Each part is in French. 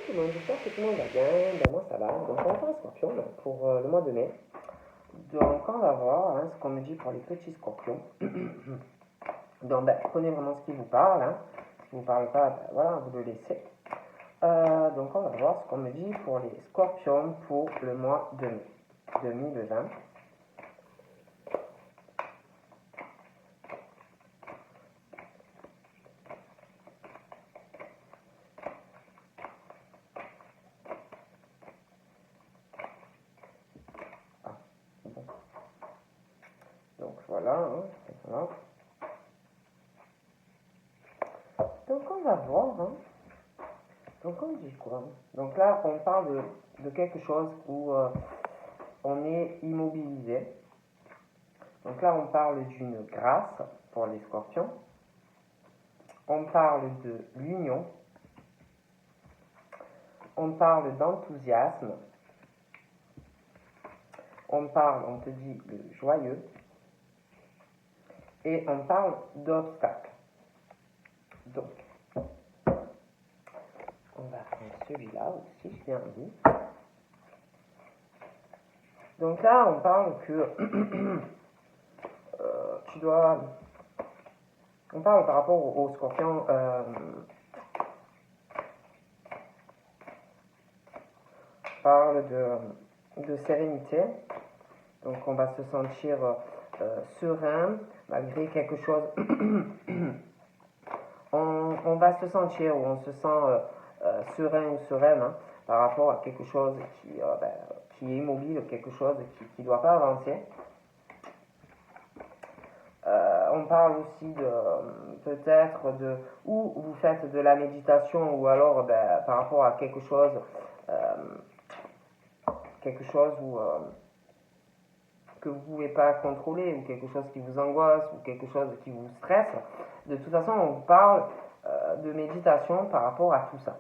tout le monde, j'espère que tout le monde va bien. Ben, moi ça va. Donc on va faire un scorpion pour le mois de mai. Donc on va voir ce qu'on me dit pour les petits scorpions. Donc ben, prenez vraiment ce qui vous parle. Si vous ne parle pas, ben, voilà, vous le laissez. Donc on va voir ce qu'on me dit pour les scorpions pour le mois de mai 2020. Bon. Donc voilà, voilà. Donc on va voir. Donc on dit quoi? Donc là on parle de quelque chose où on est immobilisé. Donc là on parle d'une grâce pour les scorpions. On parle de l'union. On parle d'enthousiasme. On te dit le joyeux. Et on parle d'obstacle. Donc, on va prendre celui-là aussi, je viens dit. Donc là, on parle que tu dois... On parle par rapport au scorpion... parle de sérénité. Donc on va se sentir serein malgré quelque chose. on va se sentir ou on se sent serein ou sereine par rapport à quelque chose qui est immobile, quelque chose qui ne doit pas avancer. On parle aussi de peut-être de où vous faites de la méditation ou alors par rapport à quelque chose où que vous ne pouvez pas contrôler ou quelque chose qui vous angoisse ou quelque chose qui vous stresse. De toute façon, on parle de méditation par rapport à tout ça.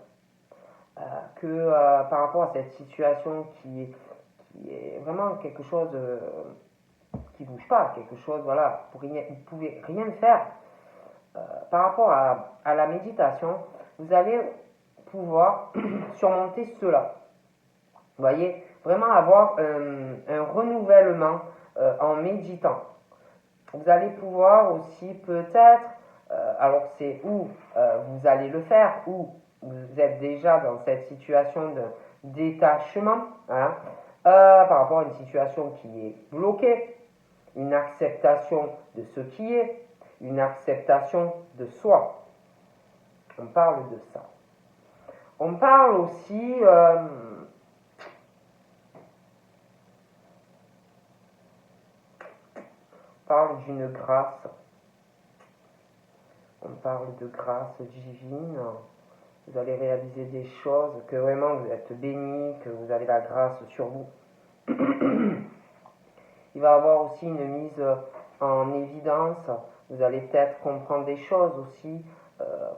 Par rapport à cette situation qui est vraiment quelque chose qui ne bouge pas, quelque chose, voilà, vous ne pouvez rien faire. Par rapport à la méditation, vous allez pouvoir surmonter cela. Vous voyez, vraiment avoir un renouvellement en méditant. Vous allez pouvoir aussi peut-être, alors c'est où vous allez le faire, ou vous êtes déjà dans cette situation de détachement, par rapport à une situation qui est bloquée, une acceptation de ce qui est, une acceptation de soi. On parle de ça. On parle aussi... parle d'une grâce. On parle de grâce divine. Vous allez réaliser des choses, que vraiment vous êtes béni, que vous avez la grâce sur vous. Il va y avoir aussi une mise en évidence. Vous allez peut-être comprendre des choses aussi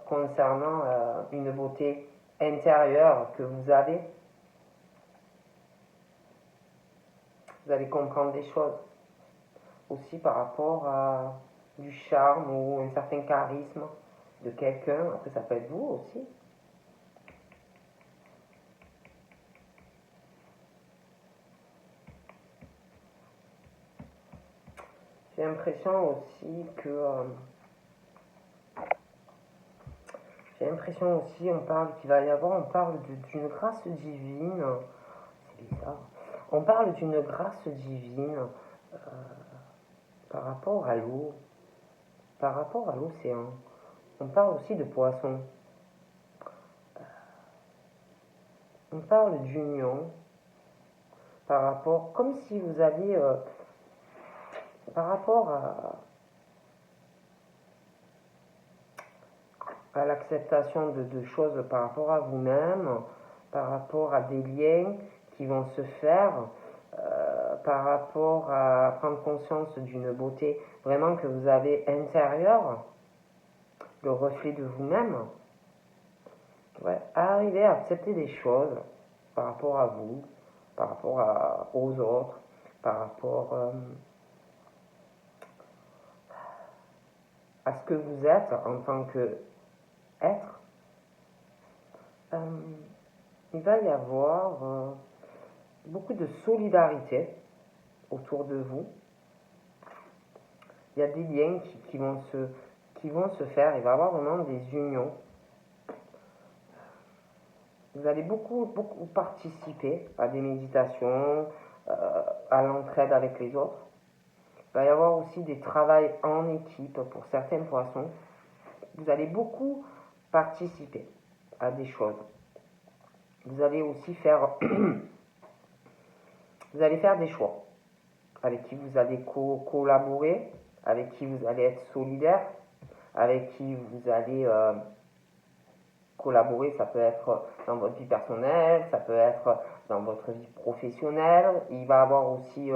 concernant une beauté intérieure que vous avez. Vous allez comprendre des choses aussi par rapport à du charme ou un certain charisme de quelqu'un. Après, ça peut être vous aussi. J'ai l'impression aussi on parle qu'il va y avoir, on parle d'une grâce divine. C'est bizarre. On parle d'une grâce divine par rapport à l'eau, par rapport à l'océan. On parle aussi de poissons. On parle d'union par rapport, comme si vous aviez, par rapport à l'acceptation de choses par rapport à vous-même, par rapport à des liens qui vont se faire, par rapport à prendre conscience d'une beauté vraiment que vous avez intérieure, le reflet de vous-même. Ouais, arriver à accepter des choses par rapport à vous, par rapport aux autres, par rapport à ce que vous êtes en tant qu'être. il va y avoir beaucoup de solidarité autour de vous. Il y a des liens qui vont se faire. Il va y avoir vraiment des unions. Vous allez beaucoup participer à des méditations, à l'entraide avec les autres. Il va y avoir aussi des travails en équipe pour certaines poissons. Vous allez beaucoup participer à des choses. Vous allez aussi faire vous allez faire des choix avec qui vous allez collaborer, avec qui vous allez être solidaire, avec qui vous allez collaborer. Ça peut être dans votre vie personnelle, ça peut être dans votre vie professionnelle. Il va y avoir aussi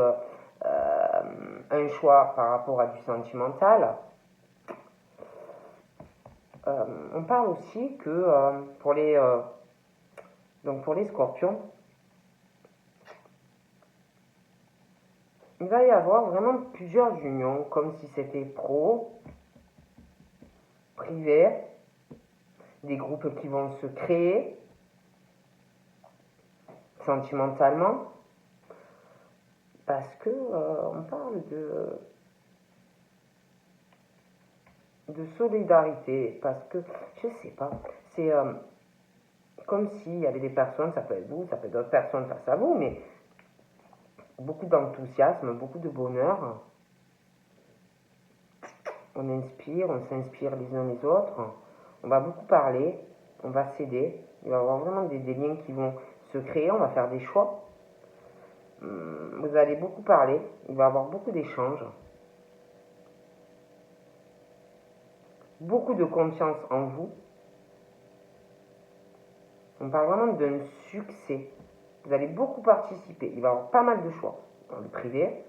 un choix par rapport à du sentimental. On parle aussi que pour les scorpions, il va y avoir vraiment plusieurs unions, comme si c'était pro, privé, des groupes qui vont se créer sentimentalement, parce que on parle de solidarité, parce que je sais pas, c'est comme s'il y avait des personnes, ça peut être vous, ça peut être d'autres personnes face à vous, mais beaucoup d'enthousiasme, beaucoup de bonheur. On inspire, on s'inspire les uns les autres. On va beaucoup parler, on va s'aider. Il va y avoir vraiment des liens qui vont se créer, on va faire des choix. Vous allez beaucoup parler, il va y avoir beaucoup d'échanges. Beaucoup de confiance en vous. On parle vraiment d'un succès. Vous allez beaucoup participer. Il va y avoir pas mal de choix dans le privé,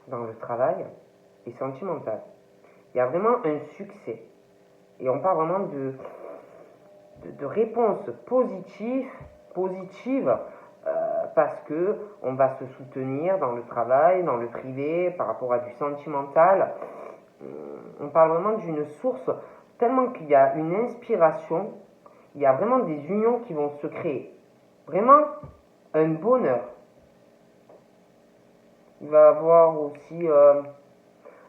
dans le travail et sentimental. Il y a vraiment un succès. Et on parle vraiment de réponses positives parce que on va se soutenir dans le travail, dans le privé, par rapport à du sentimental. On parle vraiment d'une source tellement qu'il y a une inspiration, il y a vraiment des unions qui vont se créer. Vraiment un bonheur. Il va y avoir aussi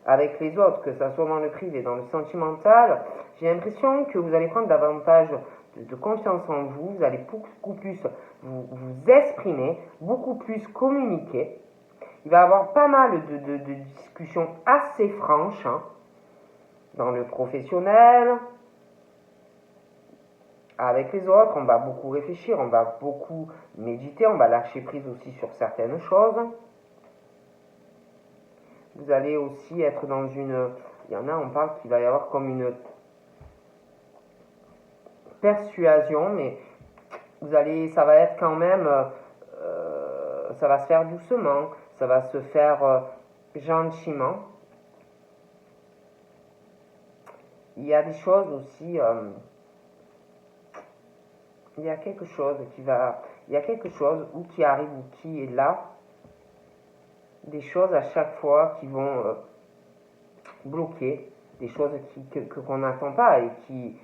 avec les autres, que ça soit dans le privé, dans le sentimental, j'ai l'impression que vous allez prendre davantage de confiance en vous, vous allez beaucoup plus vous exprimer, beaucoup plus communiquer. Il va y avoir pas mal de discussions assez franches dans le professionnel, avec les autres, on va beaucoup réfléchir, on va beaucoup méditer, on va lâcher prise aussi sur certaines choses. Vous allez aussi être dans une... Il y en a, on parle qu'il va y avoir comme une persuasion, mais ça va être quand même... ça va se faire doucement, ça va se faire gentiment. Il y a des choses aussi... il y a quelque chose qui arrive ou qui est là, des choses à chaque fois qui vont bloquer, des choses qu'on n'attend pas et qui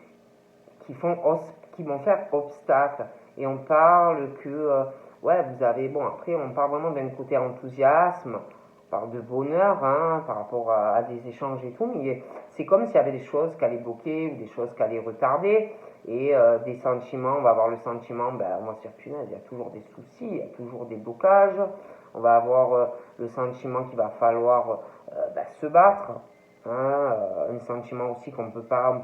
vont faire obstacle. Et on parle que, ouais, vous avez, bon, après, on parle vraiment d'un côté enthousiasme, on parle de bonheur, par rapport à des échanges et tout, mais c'est comme s'il y avait des choses qui allaient bloquer ou des choses qui allaient retarder, et des sentiments, on va avoir le sentiment, on va se dire, punaise, il y a toujours des soucis, il y a toujours des blocages, on va avoir le sentiment qu'il va falloir se battre, un sentiment aussi qu'on peut pas,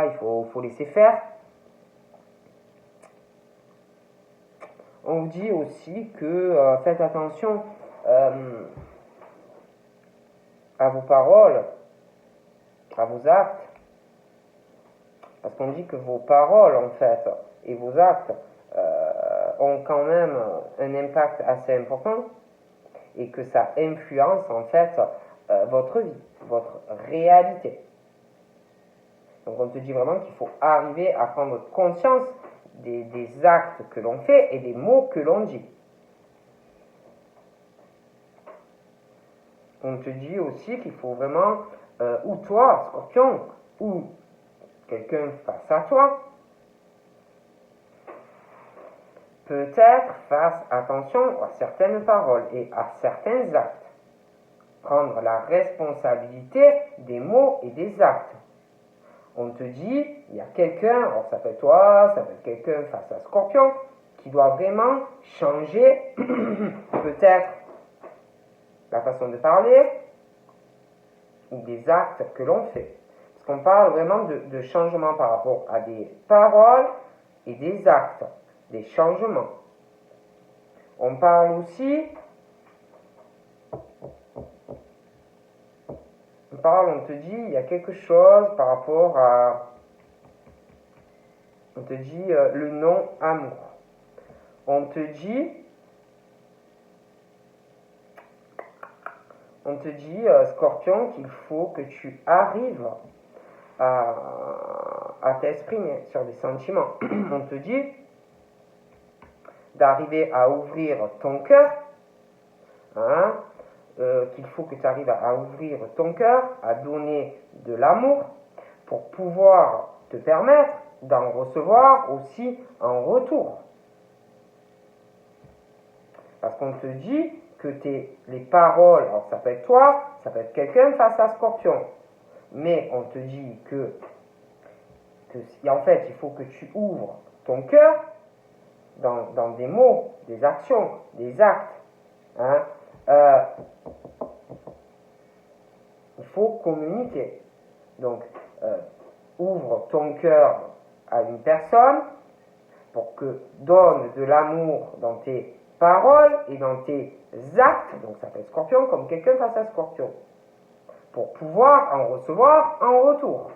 il faut laisser faire. On vous dit aussi que faites attention à vos paroles, à vos actes, parce qu'on dit que vos paroles en fait et vos actes ont quand même un impact assez important et que ça influence en fait votre vie, votre réalité. Donc on te dit vraiment qu'il faut arriver à prendre conscience des actes que l'on fait et des mots que l'on dit. On te dit aussi qu'il faut vraiment, ou toi, Scorpion, ou quelqu'un face à toi, peut-être fasse attention à certaines paroles et à certains actes. Prendre la responsabilité des mots et des actes. On te dit, il y a quelqu'un, alors ça peut être toi, ça peut être quelqu'un face à Scorpion, qui doit vraiment changer peut-être la façon de parler ou des actes que l'on fait. Parce qu'on parle vraiment de changement par rapport à des paroles et des actes, des changements. On parle aussi, on te dit, il y a quelque chose par rapport à, on te dit le non-amour. On te dit, Scorpion, qu'il faut que tu arrives à t'exprimer sur des sentiments. On te dit d'arriver à ouvrir ton cœur, hein, qu'il faut que tu arrives à ouvrir ton cœur, à donner de l'amour pour pouvoir te permettre d'en recevoir aussi en retour. Parce qu'on te dit que les paroles, alors ça peut être toi, ça peut être quelqu'un face à Scorpion, mais on te dit que en fait, il faut que tu ouvres ton cœur dans des mots, des actions, des actes. Hein. Il faut communiquer. Donc, ouvre ton cœur à une personne pour que donne de l'amour dans tes paroles et dans tes actes, donc ça fait Scorpion comme quelqu'un face à Scorpion, pour pouvoir en recevoir en retour.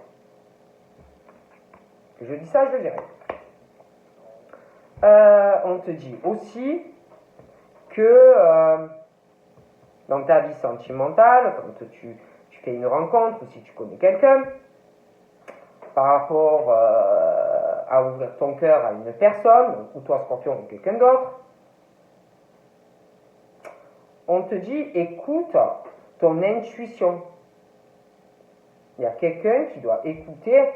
Je dis ça, je le dirai. On te dit aussi que dans ta vie sentimentale, quand tu fais une rencontre ou si tu connais quelqu'un, par rapport à ouvrir ton cœur à une personne, ou toi Scorpion ou quelqu'un d'autre, on te dit écoute ton intuition. Il y a quelqu'un qui doit écouter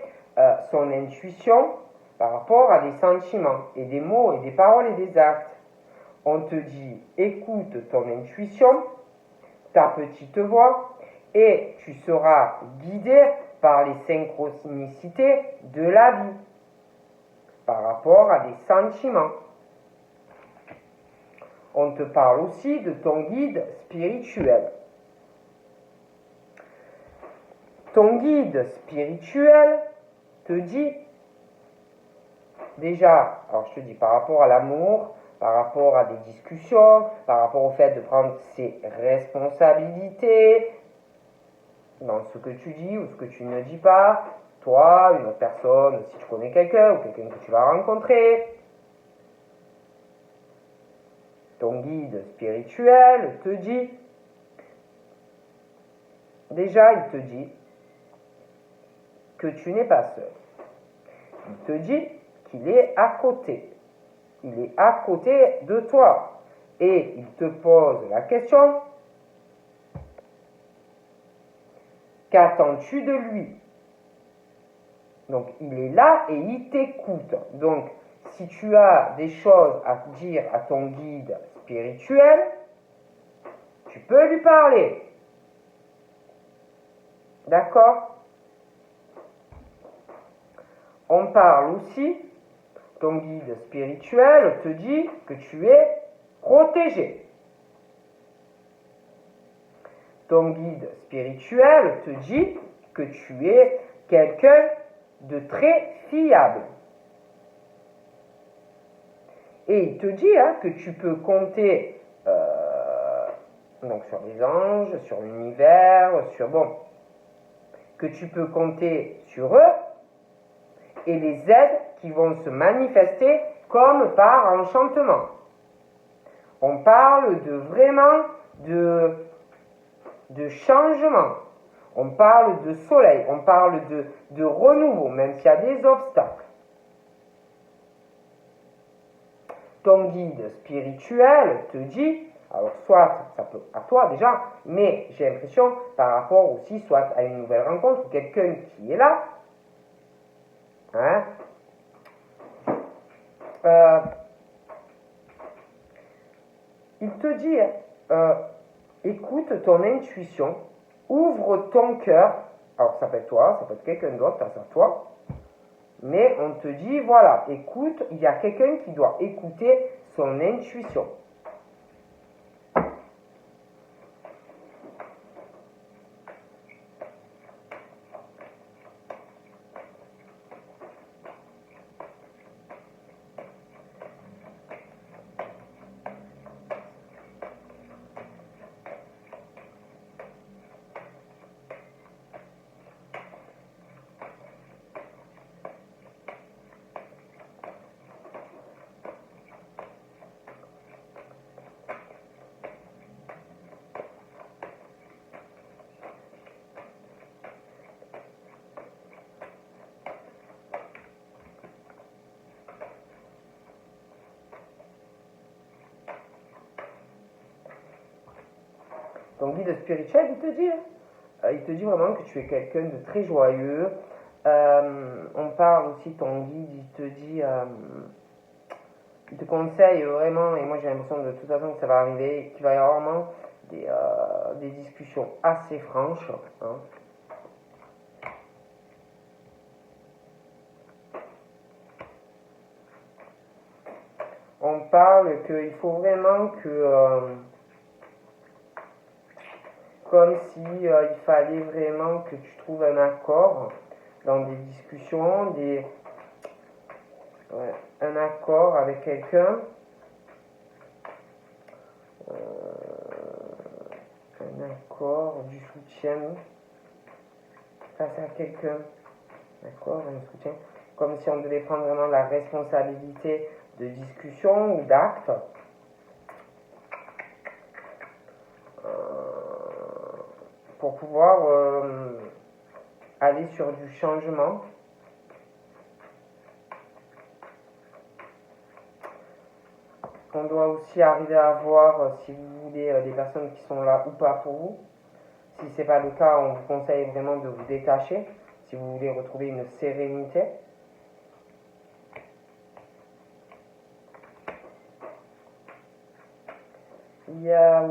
son intuition par rapport à des sentiments et des mots et des paroles et des actes. On te dit écoute ton intuition, ta petite voix, et tu seras guidé par les synchronicités de la vie par rapport à des sentiments. On te parle aussi de ton guide spirituel. Ton guide spirituel te dit, déjà, alors je te dis par rapport à l'amour, par rapport à des discussions, par rapport au fait de prendre ses responsabilités dans ce que tu dis ou ce que tu ne dis pas, toi, une autre personne, si tu connais quelqu'un ou quelqu'un que tu vas rencontrer. Ton guide spirituel te dit, déjà il te dit que tu n'es pas seul. Il te dit qu'il est à côté. Il est à côté de toi. Et il te pose la question, qu'attends-tu de lui? Donc il est là et il t'écoute. Donc si tu as des choses à dire à ton guide spirituel, tu peux lui parler. D'accord? On parle aussi, ton guide spirituel te dit que tu es protégé. Ton guide spirituel te dit que tu es quelqu'un de très fiable. Et il te dit que tu peux compter donc sur les anges, sur l'univers, que tu peux compter sur eux et les aides qui vont se manifester comme par enchantement. On parle vraiment de changement. On parle de soleil, on parle de renouveau, même s'il y a des obstacles. Ton guide spirituel te dit, alors soit ça peut à toi déjà, mais j'ai l'impression par rapport aussi soit à une nouvelle rencontre ou quelqu'un qui est là, il te dit, écoute ton intuition, ouvre ton cœur. Alors ça peut être toi, ça peut être quelqu'un d'autre, ça peut être toi. Mais on te dit, voilà, écoute, il y a quelqu'un qui doit écouter son intuition. Ton guide spirituel, il te dit vraiment que tu es quelqu'un de très joyeux. On parle aussi, ton guide, il te conseille vraiment, et moi j'ai l'impression de toute façon que ça va arriver, qu'il va y avoir vraiment des discussions assez franches. Hein. On parle qu'il faut vraiment que... comme si il fallait vraiment que tu trouves un accord dans des discussions, un accord avec quelqu'un, un accord, du soutien face à quelqu'un, d'accord, un soutien, comme si on devait prendre vraiment la responsabilité de discussion ou d'acte. Pour pouvoir aller sur du changement. On doit aussi arriver à voir si vous voulez des personnes qui sont là ou pas pour vous. Si ce n'est pas le cas, on vous conseille vraiment de vous détacher si vous voulez retrouver une sérénité. Il y a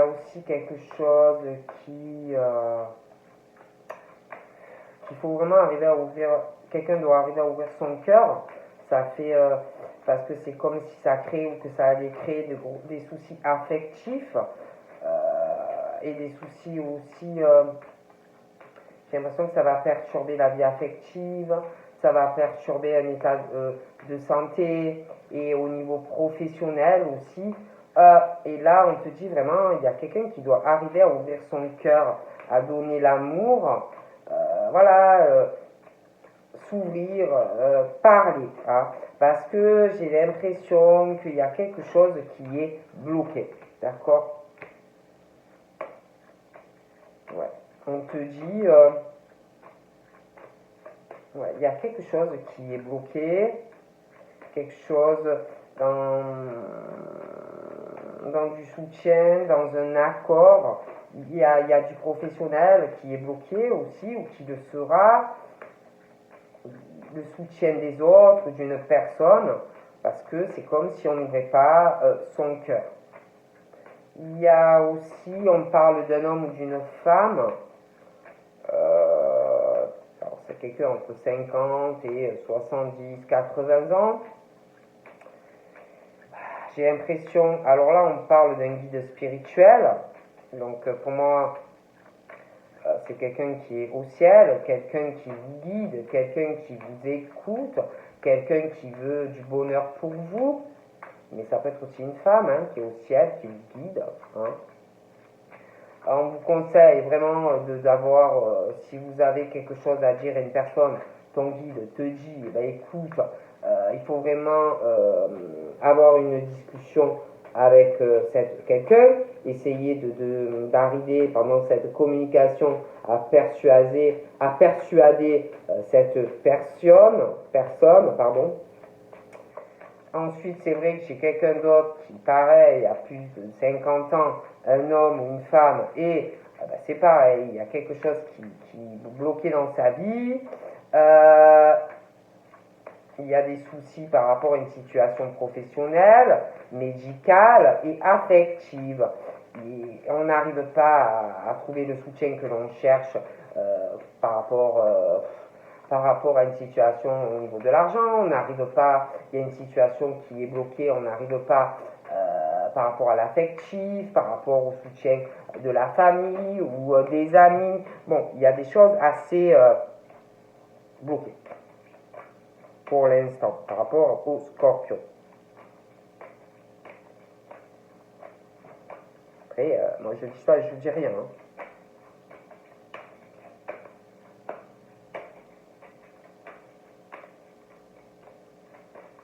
aussi quelque chose qu'il faut vraiment arriver à ouvrir. Quelqu'un doit arriver à ouvrir son cœur. Ça fait parce que c'est comme si ça crée ou que ça allait créer des soucis affectifs et des soucis aussi. J'ai l'impression que ça va perturber la vie affective, ça va perturber un état de santé et au niveau professionnel aussi. Et là, on te dit vraiment, il y a quelqu'un qui doit arriver à ouvrir son cœur, à donner l'amour, s'ouvrir, parler. Hein, parce que j'ai l'impression qu'il y a quelque chose qui est bloqué. D'accord? Ouais. On te dit, il y a quelque chose qui est bloqué, quelque chose dans du soutien, dans un accord. Il y a du professionnel qui est bloqué aussi, ou qui le sera, le soutien des autres, d'une personne, parce que c'est comme si on n'ouvrait pas son cœur. Il y a aussi, on parle d'un homme ou d'une femme, alors c'est quelqu'un entre 50 et 70, 80 ans. J'ai l'impression, alors là on parle d'un guide spirituel, donc pour moi c'est quelqu'un qui est au ciel, quelqu'un qui vous guide, quelqu'un qui vous écoute, quelqu'un qui veut du bonheur pour vous, mais ça peut être aussi une femme qui est au ciel, qui vous guide. Hein. On vous conseille vraiment d'avoir, si vous avez quelque chose à dire à une personne, ton guide te dit, écoute, il faut vraiment avoir une discussion avec quelqu'un, essayer d'arriver pendant cette communication à persuader cette personne. Ensuite, c'est vrai que j'ai quelqu'un d'autre qui, pareil, a plus de 50 ans, un homme ou une femme, et c'est pareil, il y a quelque chose qui est bloqué dans sa vie. il y a des soucis par rapport à une situation professionnelle, médicale et affective. Et on n'arrive pas à trouver le soutien que l'on cherche par rapport à une situation au niveau de l'argent, on n'arrive pas, il y a une situation qui est bloquée, on n'arrive pas par rapport à l'affectif, par rapport au soutien de la famille ou des amis. Bon, il y a des choses assez bloquées pour l'instant par rapport au Scorpion. Après, moi je dis pas, je dis rien.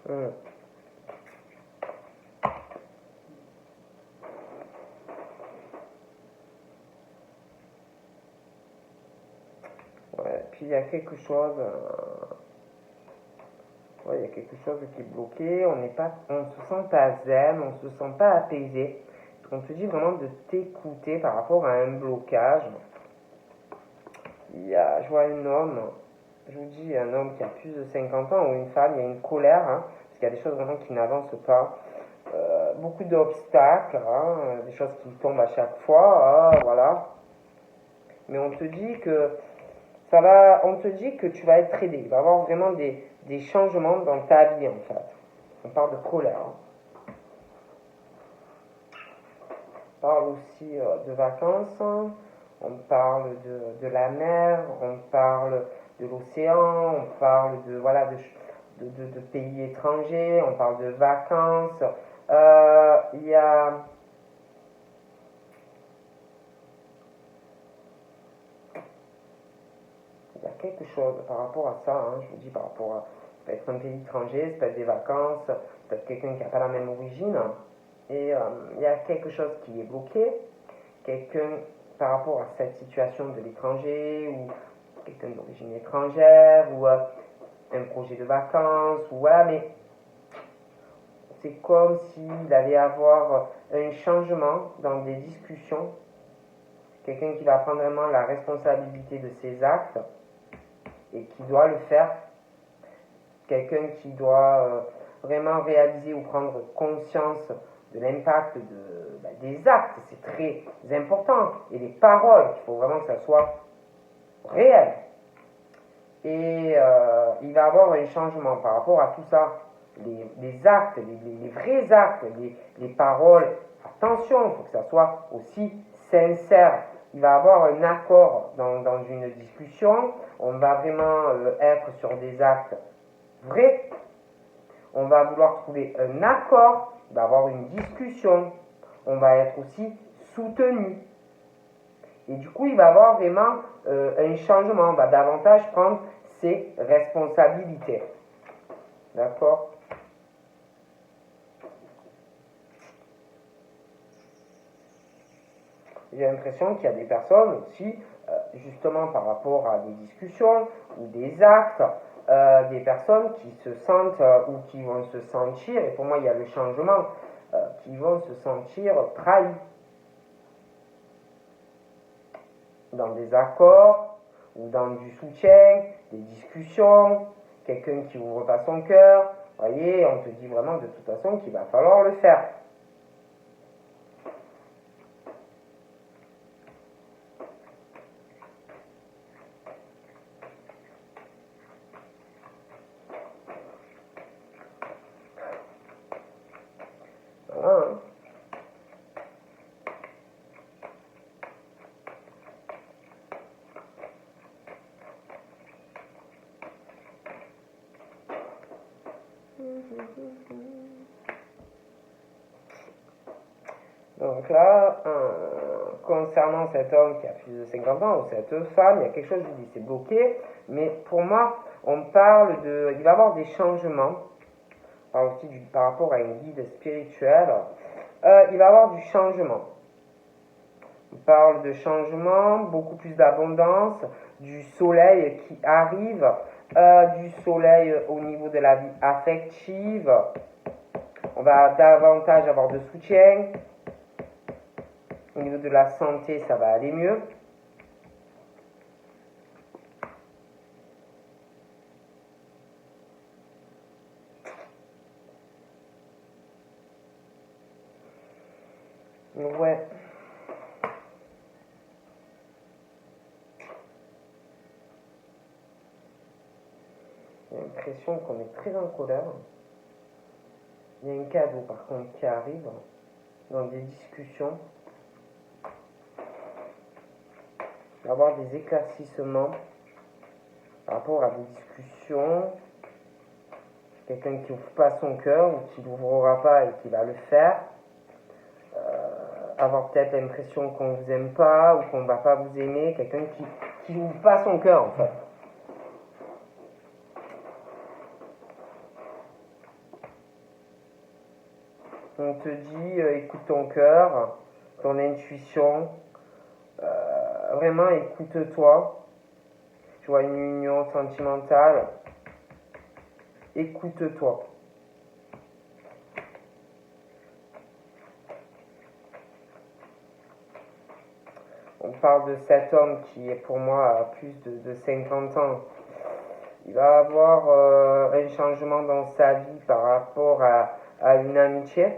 Hein. Ouais, puis il y a quelque chose, il y a quelque chose qui est bloqué. On se sent pas zen, on se sent pas apaisé. On te dit vraiment de t'écouter par rapport à un blocage. Je vois un homme, je vous dis un homme qui a plus de 50 ans ou une femme, il y a une colère, hein, parce qu'il y a des choses vraiment qui n'avancent pas. Beaucoup d'obstacles, hein, des choses qui tombent à chaque fois, voilà. Mais on te dit que on te dit que tu vas être aidé, il va y avoir vraiment des changements dans ta vie en fait. On parle de colère. Hein. On parle aussi de vacances, on parle de la mer, on parle de l'océan, on parle de pays étrangers, on parle de vacances. Il y a quelque chose par rapport à ça, hein, je vous dis par rapport à, ça peut être un pays étranger, ça peut être des vacances, ça peut être quelqu'un qui n'a pas la même origine, et il y a quelque chose qui est bloqué, quelqu'un par rapport à cette situation de l'étranger, ou quelqu'un d'origine étrangère, ou un projet de vacances, ou voilà, mais c'est comme s'il allait y avoir un changement dans des discussions, quelqu'un qui va prendre vraiment la responsabilité de ses actes, et qui doit le faire, quelqu'un qui doit vraiment réaliser ou prendre conscience de l'impact des actes, c'est très important, et des paroles, il faut vraiment que ça soit réel. Et il va y avoir un changement par rapport à tout ça, les actes, les vrais actes, les paroles, attention, il faut que ça soit aussi sincère. Il va y avoir un accord dans une discussion, on va vraiment être sur des actes vrais, on va vouloir trouver un accord, il va y avoir une discussion, on va être aussi soutenu. Et du coup, il va y avoir vraiment un changement, on va davantage prendre ses responsabilités. D'accord ? J'ai l'impression qu'il y a des personnes aussi, justement par rapport à des discussions ou des actes, des personnes qui se sentent ou qui vont se sentir, et pour moi il y a le changement, qui vont se sentir trahis dans des accords ou dans du soutien, des discussions, quelqu'un qui ouvre pas son cœur, voyez, on te dit vraiment de toute façon qu'il va falloir le faire. Voilà, hein. Donc là, concernant cet homme qui a plus de 50 ans, ou cette femme, il y a quelque chose, je vous dis, c'est bloqué, mais pour moi, on parle il va y avoir des changements, par rapport à une guide spirituelle, il va y avoir du changement. On parle de changement, beaucoup plus d'abondance, du soleil qui arrive, du soleil au niveau de la vie affective, on va davantage avoir de soutien. Au niveau de la santé, ça va aller mieux. Ouais. J'ai l'impression qu'on est très en colère. Il y a un cadeau par contre qui arrive dans des discussions. Il va y avoir des éclaircissements par rapport à des discussions. Quelqu'un qui n'ouvre pas son cœur ou qui l'ouvrira pas et qui va le faire. Avoir peut-être l'impression qu'on vous aime pas ou qu'on va pas vous aimer. Quelqu'un qui n'ouvre pas son cœur en fait. On te dit, écoute ton cœur, ton intuition, vraiment écoute-toi. Tu vois, une union sentimentale, écoute-toi. On parle de cet homme qui est pour moi à plus de 50 ans. Il va avoir un changement dans sa vie par rapport à une amitié.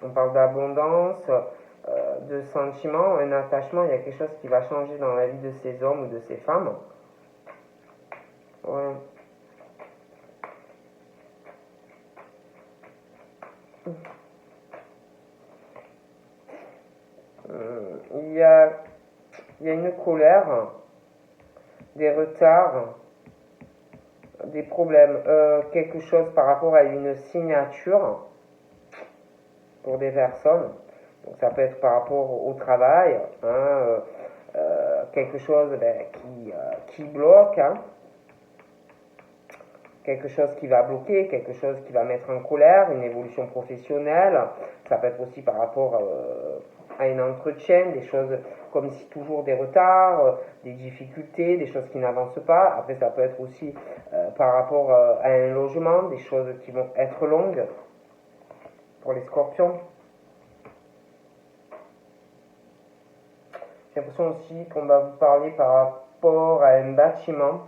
On parle d'abondance, de sentiments, un attachement. Il y a quelque chose qui va changer dans la vie de ces hommes ou de ces femmes. Ouais. Il y a une colère, des retards, des problèmes, quelque chose par rapport à une signature pour des personnes. Donc ça peut être par rapport au travail, hein, quelque chose qui bloque, hein, quelque chose qui va bloquer, quelque chose qui va mettre en colère, une évolution professionnelle. Ça peut être aussi par rapport à un entretien, des choses comme si toujours des retards, des difficultés, des choses qui n'avancent pas. Après, ça peut être aussi par rapport à un logement, des choses qui vont être longues pour les scorpions. J'ai l'impression aussi qu'on va vous parler par rapport à un bâtiment.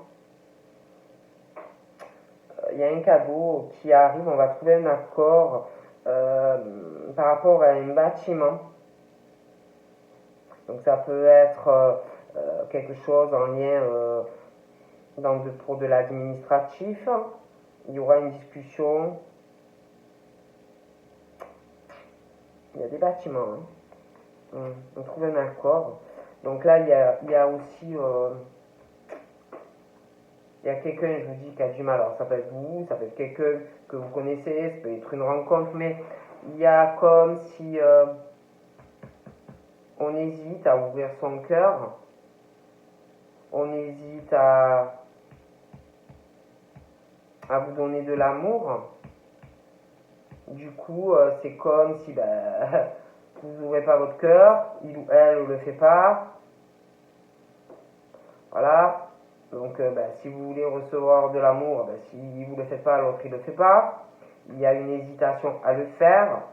Il y a un cadeau qui arrive, on va trouver un accord par rapport à un bâtiment. Donc ça peut être quelque chose en lien pour de l'administratif. Il y aura une discussion. Il y a des bâtiments. Hein. On trouve un accord. Donc là, il y a aussi... il y a quelqu'un, je vous dis, qui a du mal. Alors ça peut être vous, ça peut être quelqu'un que vous connaissez, ça peut être une rencontre, mais il y a comme si on hésite à ouvrir son cœur, on hésite à vous donner de l'amour. Du coup, c'est comme si vous n'ouvrez pas votre cœur, il ou elle ne le fait pas. Voilà. Donc, si vous voulez recevoir de l'amour, si vous ne le faites pas, l'autre il ne le fait pas. Il y a une hésitation à le faire.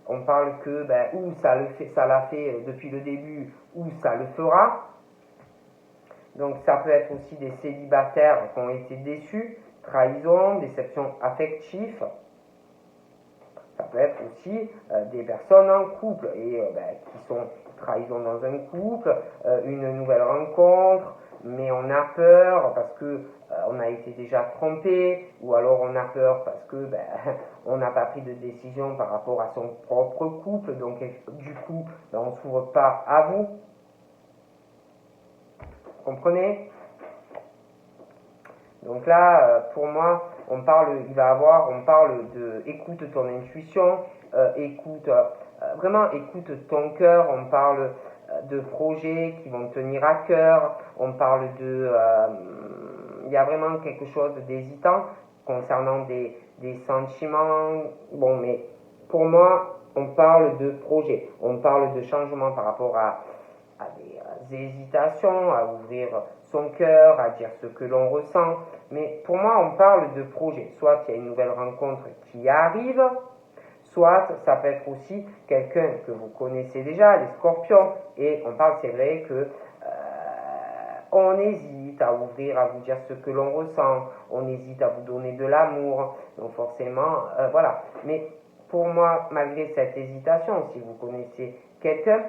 On parle que ou ça l'a fait depuis le début, ou ça le fera. Donc, ça peut être aussi des célibataires qui ont été déçus, trahison, déception affective. Ça peut être aussi des personnes en couple et qui sont trahison dans un couple, une nouvelle rencontre, mais on a peur parce que on a été déjà trompé, ou alors on a peur parce que on n'a pas pris de décision par rapport à son propre couple, donc du coup on ne s'ouvre pas à vous. Comprenez? Donc là, pour moi, on parle de écoute ton intuition, vraiment écoute ton cœur, on parle de projets qui vont tenir à cœur, on parle il y a vraiment quelque chose d'hésitant concernant des sentiments, bon, mais pour moi, on parle de projets, on parle de changement par rapport à des hésitations, à ouvrir son cœur, à dire ce que l'on ressent. Mais pour moi, on parle de projet. Soit il y a une nouvelle rencontre qui arrive, soit ça peut être aussi quelqu'un que vous connaissez déjà, les scorpions. Et on parle, c'est vrai que on hésite à ouvrir, à vous dire ce que l'on ressent, on hésite à vous donner de l'amour. Donc forcément, voilà. Mais pour moi, malgré cette hésitation, si vous connaissez quelqu'un,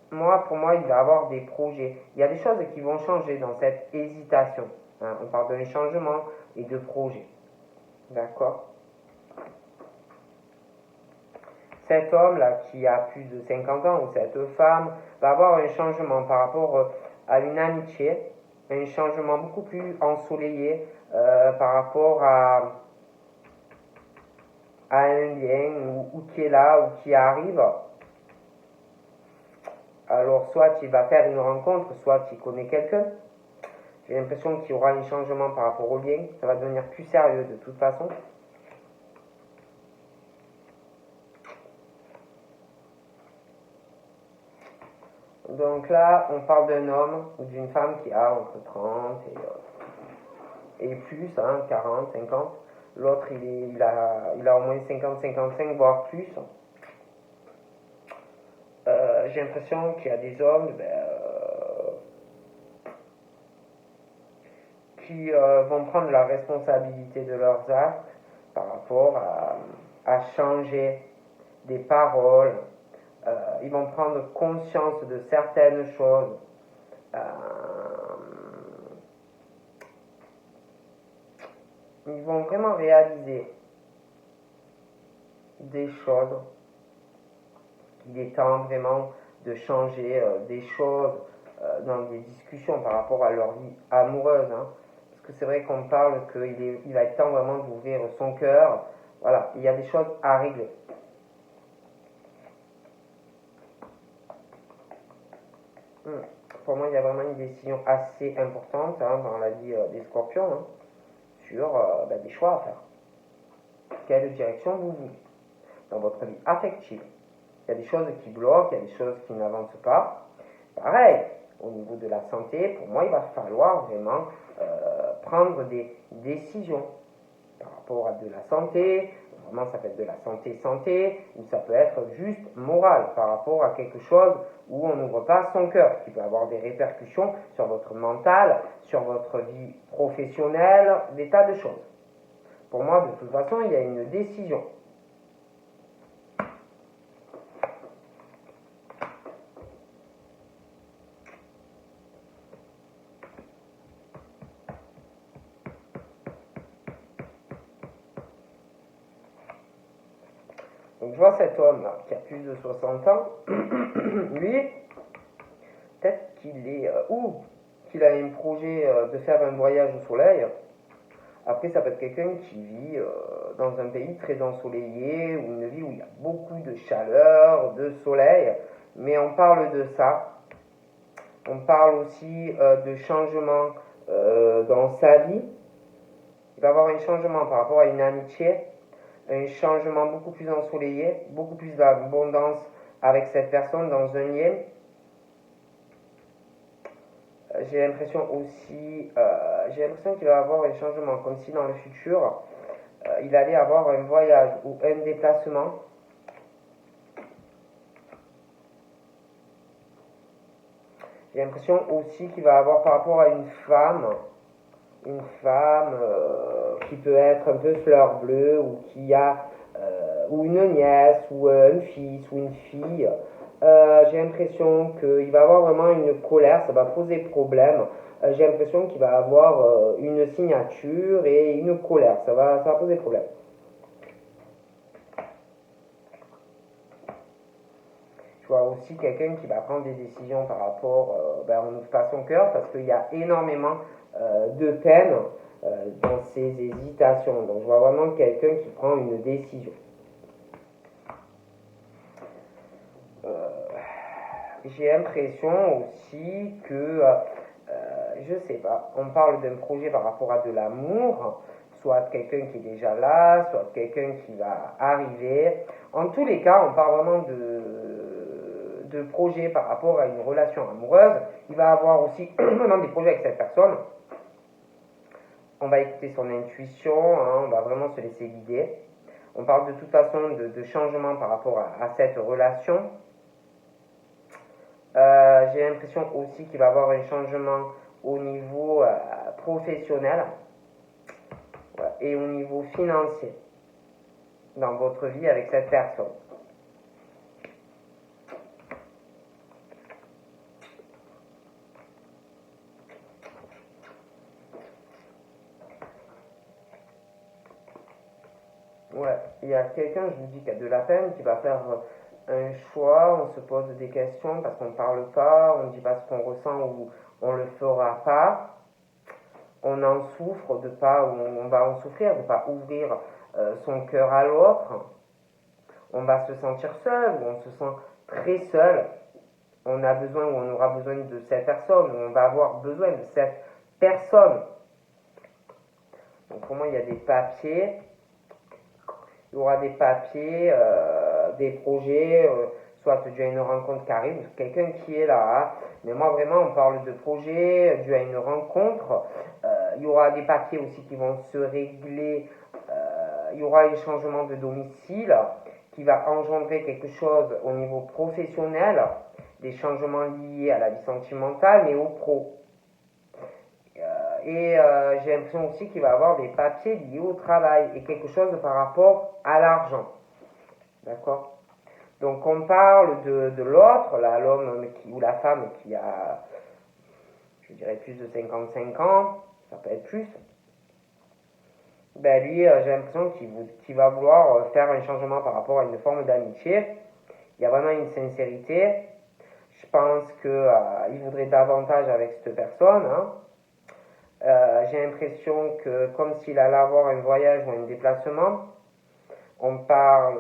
pour moi, il va avoir des projets. Il y a des choses qui vont changer dans cette hésitation. Hein. On parle d'un changement et de projet. D'accord? Cet homme-là qui a plus de 50 ans ou cette femme va avoir un changement par rapport à une amitié, un changement beaucoup plus ensoleillé par rapport à un lien ou qui est là ou qui arrive. Alors soit il va faire une rencontre, soit il connaît quelqu'un. J'ai l'impression qu'il y aura un changement par rapport au lien, ça va devenir plus sérieux de toute façon. Donc là, on parle d'un homme ou d'une femme qui a entre 30 et plus, 40, 50. L'autre, il a au moins 50, 55, voire plus. J'ai l'impression qu'il y a des hommes qui vont prendre la responsabilité de leurs actes par rapport à changer des paroles. Ils vont prendre conscience de certaines choses. Ils vont vraiment réaliser des choses. Il est temps vraiment de changer des choses dans des discussions par rapport à leur vie amoureuse. Hein. Parce que c'est vrai qu'on parle qu'il va être temps vraiment d'ouvrir son cœur. Voilà, il y a des choses à régler. Pour moi, il y a vraiment une décision assez importante dans la vie des scorpions sur des choix à faire. Quelle direction vous voulez dans votre vie affective? Il y a des choses qui bloquent, il y a des choses qui n'avancent pas. Pareil, au niveau de la santé, pour moi, il va falloir vraiment prendre des décisions par rapport à de la santé. Vraiment, ça peut être de la santé, ou ça peut être juste moral par rapport à quelque chose où on n'ouvre pas son cœur, qui peut avoir des répercussions sur votre mental, sur votre vie professionnelle, des tas de choses. Pour moi, de toute façon, il y a une décision. Donc je vois cet homme là, qui a plus de 60 ans, lui, peut-être qu'il est, ou qu'il a un projet de faire un voyage au soleil. Après, ça peut être quelqu'un qui vit dans un pays très ensoleillé, ou une vie où il y a beaucoup de chaleur, de soleil, mais on parle de ça. On parle aussi de changement dans sa vie. Il va y avoir un changement par rapport à une amitié, un changement beaucoup plus ensoleillé, beaucoup plus d'abondance avec cette personne dans un lien. J'ai l'impression aussi, qu'il va y avoir un changement, comme si dans le futur, il allait avoir un voyage ou un déplacement. J'ai l'impression aussi qu'il va avoir par rapport à une femme qui peut être un peu fleur bleue ou qui a ou une nièce ou un fils ou une fille. J'ai l'impression qu'il va avoir vraiment une colère, ça va poser problème. J'ai l'impression qu'il va avoir une signature et une colère, ça va poser problème. Je vois aussi quelqu'un qui va prendre des décisions par rapport, on n'ouvre pas son cœur parce qu'il y a énormément de peine dans ses hésitations. Donc je vois vraiment quelqu'un qui prend une décision. J'ai l'impression aussi que, je sais pas, on parle d'un projet par rapport à de l'amour, soit quelqu'un qui est déjà là, soit quelqu'un qui va arriver. En tous les cas, on parle vraiment de projet par rapport à une relation amoureuse. Il va avoir aussi des projets avec cette personne. On va écouter son intuition, on va vraiment se laisser guider. On parle de toute façon de changement par rapport à cette relation. J'ai l'impression aussi qu'il va y avoir un changement au niveau professionnel et au niveau financier. dans votre vie avec cette personne. Ouais, il y a quelqu'un, je vous dis, qui a de la peine, qui va faire un choix, on se pose des questions parce qu'on ne parle pas, on ne dit pas ce qu'on ressent ou on ne le fera pas. On en souffre de pas, ou on va en souffrir de pas ouvrir son cœur à l'autre. On va se sentir seul, ou on se sent très seul. On a besoin, ou on aura besoin de cette personne, ou on va avoir besoin de cette personne. Donc pour moi, il y a des papiers. Il y aura des papiers, des projets, soit dû à une rencontre qui arrive, quelqu'un qui est là. Hein. Mais moi, vraiment, on parle de projets dû à une rencontre. Il y aura des papiers aussi qui vont se régler. Il y aura un changement de domicile qui va engendrer quelque chose au niveau professionnel, des changements liés à la vie sentimentale, mais au pro. Et j'ai l'impression aussi qu'il va y avoir des papiers liés au travail et quelque chose par rapport à l'argent. D'accord? Donc on parle de l'autre, là, l'homme ou la femme qui a, je dirais, plus de 55 ans, ça peut être plus. Ben lui, j'ai l'impression qu'il va vouloir faire un changement par rapport à une forme d'amitié. Il y a vraiment une sincérité. Je pense qu'il voudrait davantage avec cette personne. Hein. J'ai l'impression que comme s'il allait avoir un voyage ou un déplacement, on parle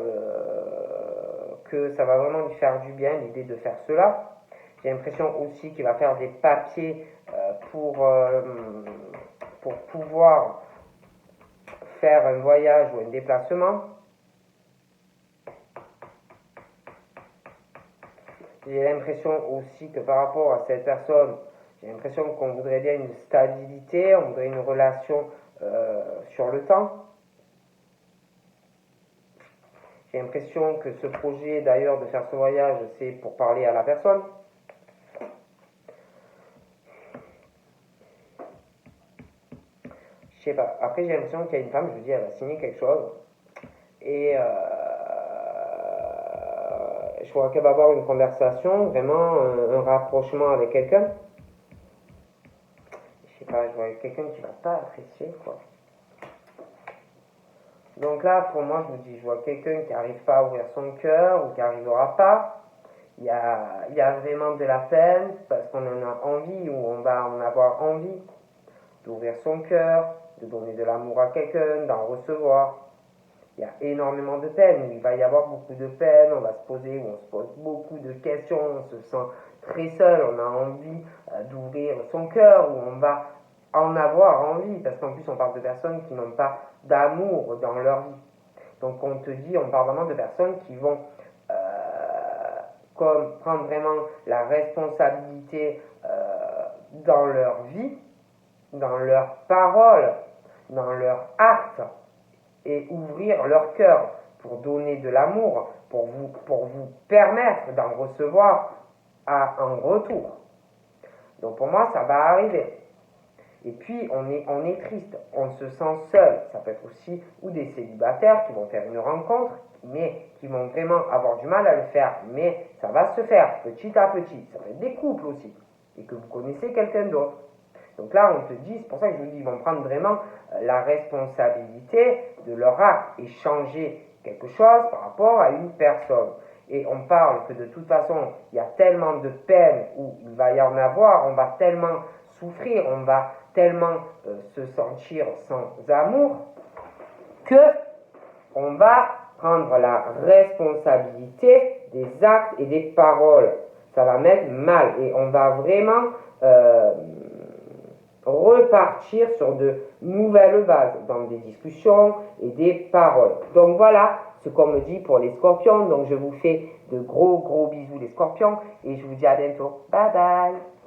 que ça va vraiment lui faire du bien l'idée de faire cela. J'ai l'impression aussi qu'il va faire des papiers pour pouvoir faire un voyage ou un déplacement. J'ai l'impression aussi que par rapport à cette personne, j'ai l'impression qu'on voudrait bien une stabilité, on voudrait une relation sur le temps. J'ai l'impression que ce projet d'ailleurs de faire ce voyage, c'est pour parler à la personne. Je sais pas. Après, j'ai l'impression qu'il y a une femme, je vous dis, elle va signer quelque chose. Et je crois qu'elle va avoir une conversation, vraiment un rapprochement avec quelqu'un. Je sais pas, je vois quelqu'un qui va pas apprécier, quoi. Donc là, pour moi, je vous dis, je vois quelqu'un qui n'arrive pas à ouvrir son cœur ou qui n'arrivera pas. Il y a vraiment de la peine parce qu'on en a envie ou on va en avoir envie d'ouvrir son cœur, de donner de l'amour à quelqu'un, d'en recevoir. Il y a énormément de peine, il va y avoir beaucoup de peine, on va se poser, on se pose beaucoup de questions, on se sent très seul, on a envie d'ouvrir son cœur ou on va en avoir envie, parce qu'en plus on parle de personnes qui n'ont pas d'amour dans leur vie. Donc on te dit, on parle vraiment de personnes qui vont comme prendre vraiment la responsabilité dans leur vie, dans leurs paroles, dans leurs actes, et ouvrir leur cœur pour donner de l'amour, pour vous permettre d'en recevoir en retour. Donc pour moi, ça va arriver. Et puis, on est triste, on se sent seul. Ça peut être aussi ou des célibataires qui vont faire une rencontre, mais qui vont vraiment avoir du mal à le faire. Mais ça va se faire petit à petit. Ça peut être des couples aussi, et que vous connaissez quelqu'un d'autre. Donc là, on te dit, c'est pour ça que je vous dis, ils vont prendre vraiment la responsabilité de leur acte et changer quelque chose par rapport à une personne. Et on parle que de toute façon, il y a tellement de peine où il va y en avoir, on va tellement souffrir, on va tellement se sentir sans amour, que on va prendre la responsabilité des actes et des paroles. Ça va mettre mal et on va vraiment repartir sur de nouvelles bases dans des discussions et des paroles. Donc voilà ce qu'on me dit pour les scorpions. Donc je vous fais de gros bisous les scorpions et je vous dis à bientôt. Bye bye.